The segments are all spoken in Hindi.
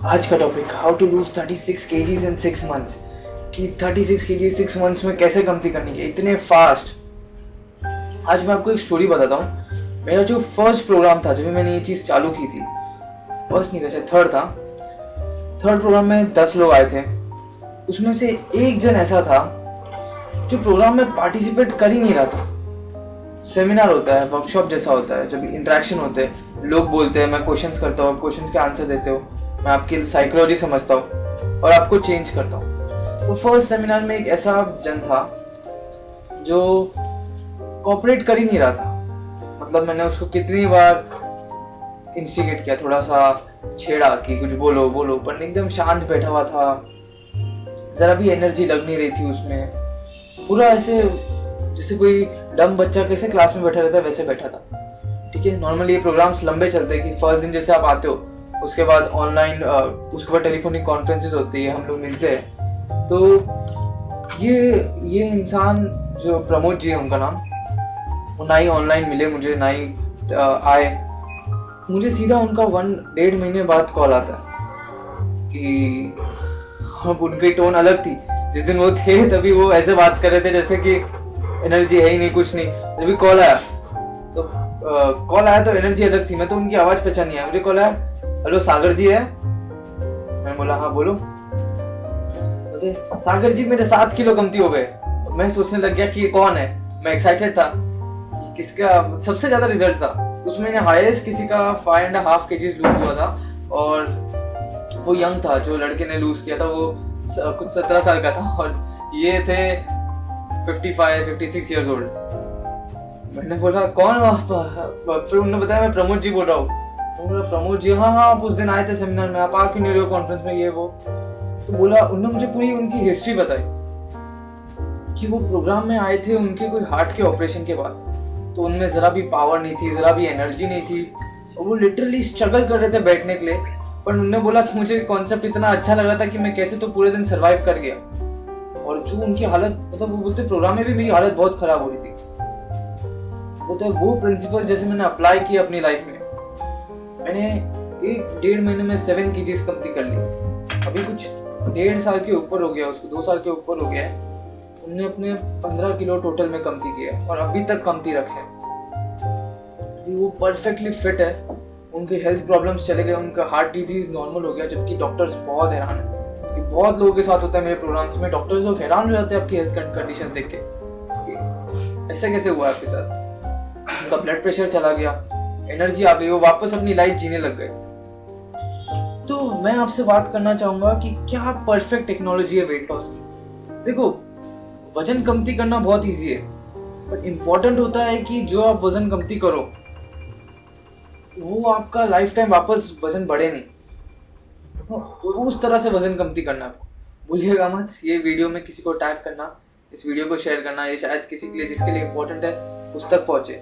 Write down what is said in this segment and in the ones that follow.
आज का topic how to lose 36 kgs in 6 months। कि 36 kgs 6 months में कैसे कमती करनी है इतने फास्ट। आज मैं आपको एक स्टोरी बताता हूँ। मेरा जो फर्स्ट प्रोग्राम था, जब मैंने ये चीज़ चालू की थी, फर्स्ट नहीं था, थर्ड था। थर्ड प्रोग्राम में 10 लोग आए थे। उसमें से एक जन ऐसा था जो प्रोग्राम में पार्टिसिपेट कर ही नहीं रहा था। सेमिनार होता है, वर्कशॉप जैसा होता है, जब इंटरेक्शन होते हैं, लोग बोलते हैं, मैं क्वेश्चंस करता हूँ, क्वेश्चंस के आंसर देते हो, मैं आपकी साइकोलॉजी समझता हूँ और आपको चेंज करता हूँ। तो फर्स्ट सेमिनार में एक ऐसा जन था जो कोऑपरेट कर ही नहीं रहा था। मतलब मैंने उसको कितनी बार इंस्टिगेट किया, थोड़ा सा छेड़ा कि कुछ बोलो बोलो, पर एकदम शांत बैठा हुआ था, जरा भी एनर्जी लग नहीं रही थी उसमें। पूरा ऐसे जैसे कोई डम बच्चा कैसे क्लास में बैठा रहता है वैसे बैठा था। ठीक है, नॉर्मली ये प्रोग्राम्स लंबे चलते हैं कि फर्स्ट दिन जैसे आप आते हो, उसके बाद ऑनलाइन, उसके बाद टेलीफोनिक कॉन्फ्रेंसेस होती है, हम लोग मिलते हैं। तो ये इंसान जो प्रमोद जी है उनका नाम, वो ना ही ऑनलाइन मिले मुझे, ना ही आए। मुझे सीधा उनका 1-1.5 महीने बाद कॉल आता है कि अब उनकी टोन अलग थी। जिस दिन वो थे तभी वो ऐसे बात कर रहे थे जैसे कि एनर्जी है ही नहीं, कुछ नहीं। जब भी कॉल आया तो एनर्जी अलग थी। मैं तो उनकी आवाज पहचान नहीं आया। मुझे कॉल आया, हेलो सागर जी है? मैंने बोला हाँ बोलो। बोलते सागर जी मेरे 7 किलो कमती हो गए। मैं सोचने लग गया कि ये कौन है। मैं एक्साइटेड था, किसका सबसे ज्यादा रिजल्ट था। उसमें हाईएस्ट किसी का 5.5 kg लूज हुआ था, और वो यंग था, जो लड़के ने लूज किया था वो कुछ 17 साल का था, और ये थे 55-56 years old। मैंने बोला कौन? फिर उन्होंने बताया मैं प्रमोद जी बोल रहा हूँ। बोला प्रमोद जी, हाँ आप उस दिन आए थे सेमिनार में, आप आ क्यों नहीं रहे हो कॉन्फ्रेंस में, ये वो। तो बोला, उन्होंने मुझे पूरी उनकी हिस्ट्री बताई कि वो प्रोग्राम में आए थे उनके कोई हार्ट के ऑपरेशन के बाद। तो उनमें जरा भी पावर नहीं थी, जरा भी एनर्जी नहीं थी, और वो लिटरली स्ट्रगल कर रहे थे बैठने के लिए। पर उन्होंने बोला कि मुझे कॉन्सेप्ट इतना अच्छा लग रहा था कि मैं कैसे तो पूरे दिन सर्वाइव कर गया। और जो उनकी हालत, मतलब वो बोलते प्रोग्राम में भी मेरी हालत बहुत खराब हो रही थी। बोलते वो प्रिंसिपल जैसे मैंने अप्लाई किया अपनी लाइफ में, मैंने 1-1.5 महीने में 7 kgs कमती कर ली। अभी कुछ 1.5 साल के ऊपर हो गया, उसको 2 साल के ऊपर हो गया है। उन्होंने अपने 15 किलो टोटल में कमती किया है, और अभी तक कमती रखे। अभी वो परफेक्टली फिट है, उनके हेल्थ प्रॉब्लम्स चले गए, उनका हार्ट डिजीज नॉर्मल हो गया। जबकि डॉक्टर्स बहुत हैरान है। बहुत लोगों के साथ होता है मेरे प्रोग्राम्स में, डॉक्टर्स लोग हैरान हो जाते हैं आपकी हेल्थ कंडीशन देख के, ऐसा कैसे हुआ आपके साथ। उनका ब्लड प्रेशर चला गया, एनर्जी आ गई, वो वापस अपनी लाइफ जीने लग गए। तो मैं आपसे बात करना चाहूंगा कि क्या परफेक्ट टेक्नोलॉजी है वेट लॉस की। देखो, वजन कमती करना बहुत इजी है, बट इम्पोर्टेंट होता है कि जो आप वजन कमती करो वो आपका लाइफ टाइम वापस वजन बढ़े नहीं। तो उस तरह से वजन कमती करना आपको। भूलिएगा मत ये वीडियो में किसी को टैग करना, इस वीडियो को शेयर करना। ये शायद किसी के लिए, जिसके लिए इम्पोर्टेंट है, उस तक पहुंचे,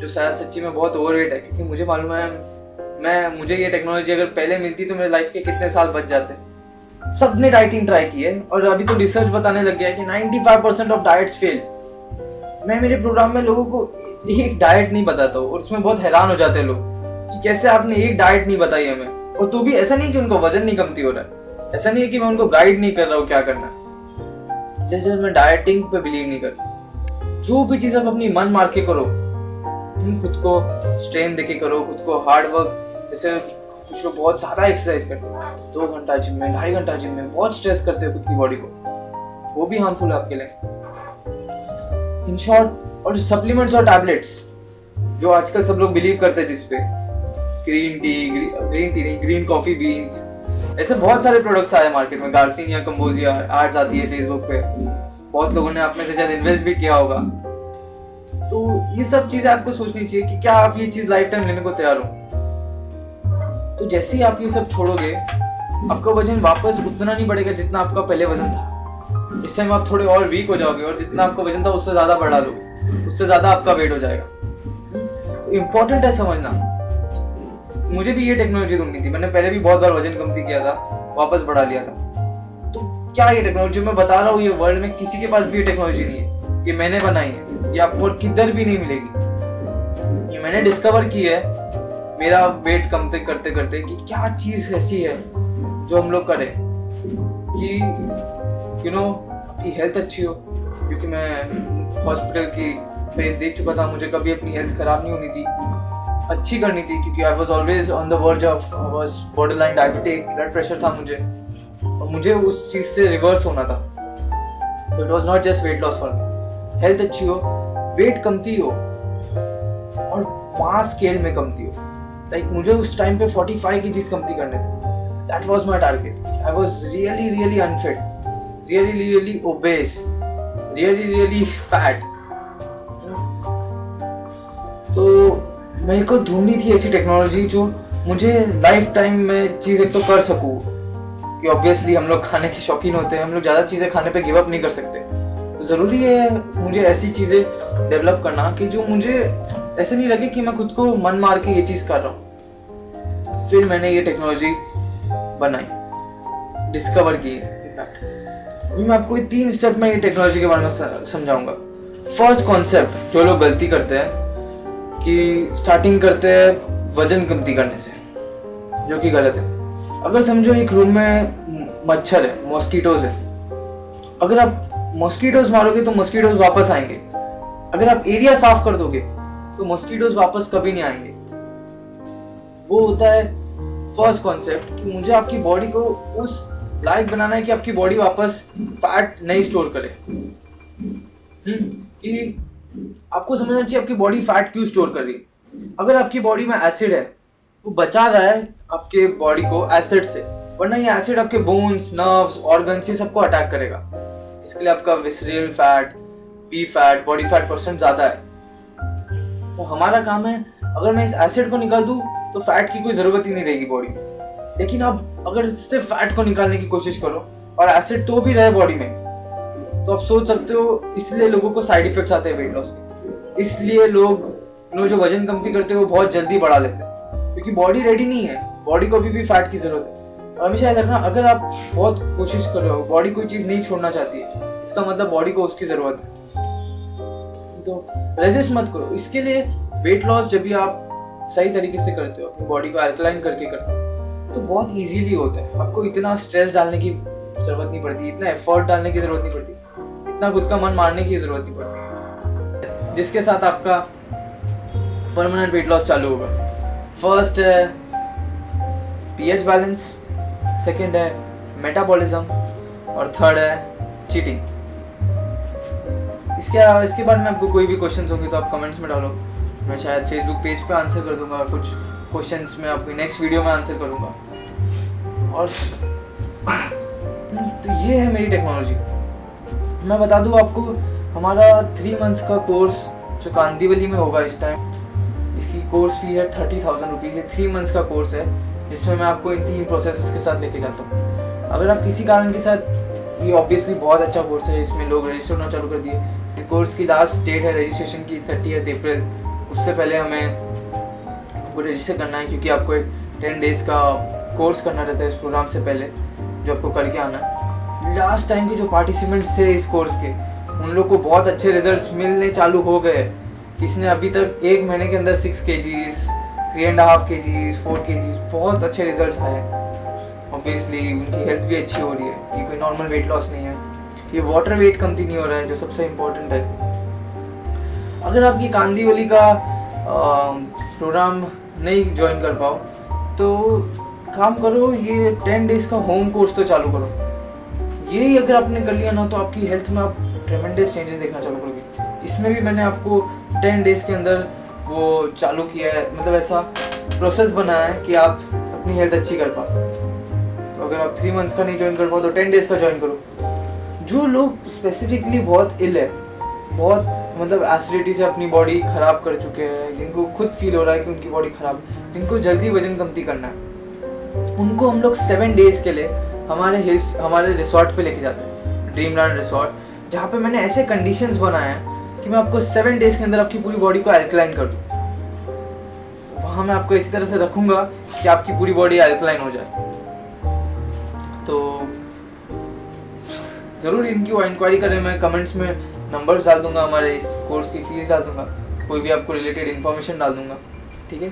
जो शायद सच्ची में बहुत ओवरवेट है। क्योंकि मुझे मालूम है, मुझे ये टेक्नोलॉजी अगर पहले मिलती तो मेरे लाइफ के कितने साल बच जाते। सबने डाइटिंग ट्राई की है, और अभी तो रिसर्च बताने लग गया है कि 95% ऑफ डाइट्स फेल। मैं मेरे प्रोग्राम में लोगों को एक डाइट नहीं बताता हूँ, और उसमें बहुत हैरान हो जाते हैं लोग कि कैसे आपने एक डाइट नहीं बताई हमें। और तो भी ऐसा नहीं कि उनको वजन नहीं कमती हो रहा है, ऐसा नहीं है कि मैं उनको गाइड नहीं कर रहा हूँ क्या करना है। जैसे मैं डाइटिंग पे बिलीव नहीं करता। जो भी चीज आप अपनी मन मार के करो, खुद को स्ट्रेन देके करो, खुद को हार्ड वर्क। जैसे कुछ लोग बहुत ज्यादा एक्सरसाइज करते हैं, 2 घंटा जिम में, 2.5 घंटा जिम में, बहुत स्ट्रेस करते हैं खुद की बॉडी को, वो भी हार्मफुल है आपके लिए। इन शॉर्ट, और सप्लीमेंट्स और टैबलेट्स जो आजकल सब लोग बिलीव करते हैं, जिसपे ग्रीन कॉफी बीन्स, ऐसे बहुत सारे प्रोडक्ट्स आए मार्केट में। गार्सिनिया, कंबोजिया, एड्स आती है फेसबुक पे, बहुत लोगों ने आप में से शायद इन्वेस्ट भी किया होगा। तो ये सब चीजें आपको सोचनी चाहिए कि क्या आप ये चीज लाइफ टाइम लेने को तैयार हो। तो जैसे ही आप ये सब छोड़ोगे, आपका वजन वापस उतना नहीं बढ़ेगा जितना आपका पहले वजन था। इस टाइम आप थोड़े और वीक हो जाओगे, और जितना आपका वजन था उससे ज्यादा बढ़ा लो, उससे ज्यादा आपका वेट हो जाएगा। तो इम्पोर्टेंट है समझना। मुझे भी ये टेक्नोलॉजी ढूंढनी थी। मैंने पहले भी बहुत बार वजन कमती किया था, वापस बढ़ा लिया था। तो क्या ये टेक्नोलॉजी मैं बता रहा हूँ, ये वर्ल्ड में किसी के पास भी ये टेक्नोलॉजी नहीं है, ये मैंने बनाई है, ये आपको किधर भी नहीं मिलेगी। ये मैंने डिस्कवर की है मेरा वेट कम करते करते कि क्या चीज ऐसी है जो हम लोग करें कि आपकी हेल्थ अच्छी हो, क्योंकि मैं हॉस्पिटल की फेज देख चुका था, मुझे कभी अपनी हेल्थ खराब नहीं होनी थी, अच्छी करनी थी, क्योंकि I was always on the verge of, I was borderline diabetic, blood pressure था मुझे, और मुझे उस चीज़ से रिवर्स होना था। तो it was not just weight loss for me, health अच्छी हो, वेट कमती हो और मास स्केल में कमती हो। लाइक मुझे उस टाइम पे 45 kgs कमती करने थे, that was my target. I was really unfit, really obese, really fat. तो मेरे को ढूंढनी थी ऐसी टेक्नोलॉजी जो मुझे लाइफ टाइम में चीज़ एक तो कर सकूँ, कि ऑब्वियसली हम लोग खाने के शौकीन होते हैं, हम लोग ज़्यादा चीज़ें खाने पे गिव अप नहीं कर सकते। तो ज़रूरी है मुझे ऐसी चीज़ें डेवलप करना कि जो मुझे ऐसे नहीं लगे कि मैं खुद को मन मार के ये चीज़ कर रहा हूँ। फिर मैंने ये टेक्नोलॉजी बनाई, डिस्कवर की। अभी मैं आपको 3 स्टेप में ये टेक्नोलॉजी के बारे में समझाऊंगा। फर्स्ट कॉन्सेप्ट, जो लोग गलती करते हैं कि स्टार्टिंग करते हैं वजन कमती करने से, जो कि गलत है। अगर समझो एक रूम में मच्छर है, मॉस्किटोज है, अगर आप मॉस्किटोज मारोगे तो मॉस्किटोज वापस आएंगे। अगर आप एरिया साफ कर दोगे तो मॉस्किटोज वापस कभी नहीं आएंगे। वो होता है फर्स्ट कॉन्सेप्ट कि मुझे आपकी बॉडी को उस लायक बनाना है कि आपकी बॉडी वापस फैट नहीं स्टोर करे। कि आपको समझना चाहिए आपकी बॉडी फैट क्यों स्टोर कर रही है। अगर आपकी बॉडी में एसिड है, वो बचा रहा है आपके बॉडी को एसिड से, वरना ये एसिड आपके बोन्स, नर्व्स, ऑर्गन्स, ये सबको अटैक करेगा। इसके लिए आपका visceral fat, B fat, body fat percent ज्यादा है। तो हमारा काम है, अगर मैं इस एसिड को निकाल दूं तो फैट की कोई जरूरत ही नहीं रहेगी बॉडी में। लेकिन अब अगर इससे फैट को निकालने की कोशिश करो और एसिड तो भी रहे बॉडी में, तो आप सोच सकते हो इसलिए लोगों को साइड इफेक्ट्स आते हैं वेट लॉस के। इसलिए लोग जो वजन कमती करते हैं वो बहुत जल्दी बढ़ा लेते हैं, क्योंकि बॉडी रेडी नहीं है, बॉडी को अभी भी फैट की जरूरत है। और हमेशा याद रखना, अगर आप बहुत कोशिश कर रहे हो, बॉडी कोई चीज नहीं छोड़ना चाहती है, इसका मतलब बॉडी को उसकी जरूरत है। तो रेजिस्ट मत करो। इसके लिए वेट लॉस जब भी आप सही तरीके से करते हो, अपनी बॉडी को अल्कलाइन करके करते हो, तो बहुत इजीली होता है। आपको इतना स्ट्रेस डालने की जरूरत नहीं पड़ती, इतना एफर्ट डालने की जरूरत नहीं पड़ती, इतना खुद का मन मारने की जरूरत नहीं पड़ती, जिसके साथ आपका परमानेंट वेट लॉस चालू होगा। फर्स्ट है पीएच बैलेंस, सेकंड है मेटाबॉलिज्म और थर्ड है चीटिंग। इसके बाद में आपको कोई भी क्वेश्चंस होंगे तो आप कमेंट्स में डालो, मैं शायद फेसबुक पेज पे आंसर कर दूंगा। कुछ क्वेश्चंस में आपकी नेक्स्ट वीडियो में आंसर करूंगा। और तो ये है मेरी टेक्नोलॉजी। मैं बता दूं आपको, हमारा 3 months का कोर्स जो कांदीवली में होगा इस टाइम, इसकी कोर्स फी है 30,000 रुपीज़। ये 3 months का कोर्स है, जिसमें मैं आपको इन 3 प्रोसेस के साथ लेके जाता हूँ। अगर आप किसी कारण के साथ, ये ऑब्वियसली बहुत अच्छा कोर्स है, इसमें लोग रजिस्टर होना चालू कर दिए। ये कोर्स की लास्ट डेट है रजिस्ट्रेशन की 30 अप्रैल। उससे पहले हमें आपको रजिस्टर करना है, क्योंकि आपको एक 10 days का कोर्स करना रहता है इस प्रोग्राम से पहले, जो आपको करके आना है। लास्ट टाइम के जो पार्टिसिपेंट्स थे इस कोर्स के, उन लोग को बहुत अच्छे रिजल्ट्स मिलने चालू हो गए। किसी ने अभी तक 1 महीने के अंदर 6 kgs, 3.5 kgs, 4 kgs, बहुत अच्छे रिजल्ट्स आए हैं। ऑब्वियसली उनकी हेल्थ भी अच्छी हो रही है, ये कोई नॉर्मल वेट लॉस नहीं है, ये वाटर वेट कमती नहीं हो रहा है, जो सबसे इम्पोर्टेंट है। अगर आप ये कांदीवली का प्रोग्राम नहीं ज्वाइन कर पाओ तो काम करो, ये 10 days का होम कोर्स तो चालू करो। ये अगर आपने कर लिया ना, तो आपकी हेल्थ में आप ट्रेमेंडस चेंजेस देखना चालू करोगे। इसमें भी मैंने आपको 10 days के अंदर वो चालू किया है, मतलब ऐसा प्रोसेस बनाया है कि आप अपनी हेल्थ अच्छी कर पाओ। तो अगर आप 3 months का नहीं ज्वाइन कर पाओ तो 10 days का ज्वाइन करो। जो लोग स्पेसिफिकली बहुत इल है, बहुत मतलब एसिडिटी से अपनी बॉडी खराब कर चुके हैं, जिनको खुद फील हो रहा है कि उनकी बॉडी खराब, जिनको जल्दी वजन कमती करना है, उनको हम लोग 7 days के लिए हमारे रिसोर्ट पे लेके जाते हैं, ड्रीमलैंड रिसोर्ट, जहाँ पे मैंने ऐसे कंडीशंस बनाए हैं कि मैं आपको 7 days के अंदर आपकी पूरी बॉडी को अल्कलाइन कर दूँ। वहाँ मैं आपको इसी तरह से रखूँगा कि आपकी पूरी बॉडी अल्कलाइन हो जाए। तो ज़रूर इनकी वो इंक्वायरी करें। मैं कमेंट्स में नंबर्स डाल दूंगा, हमारे इस कोर्स की फीस डाल दूंगा, कोई भी आपको रिलेटेड इन्फॉर्मेशन डाल दूंगा, ठीक है।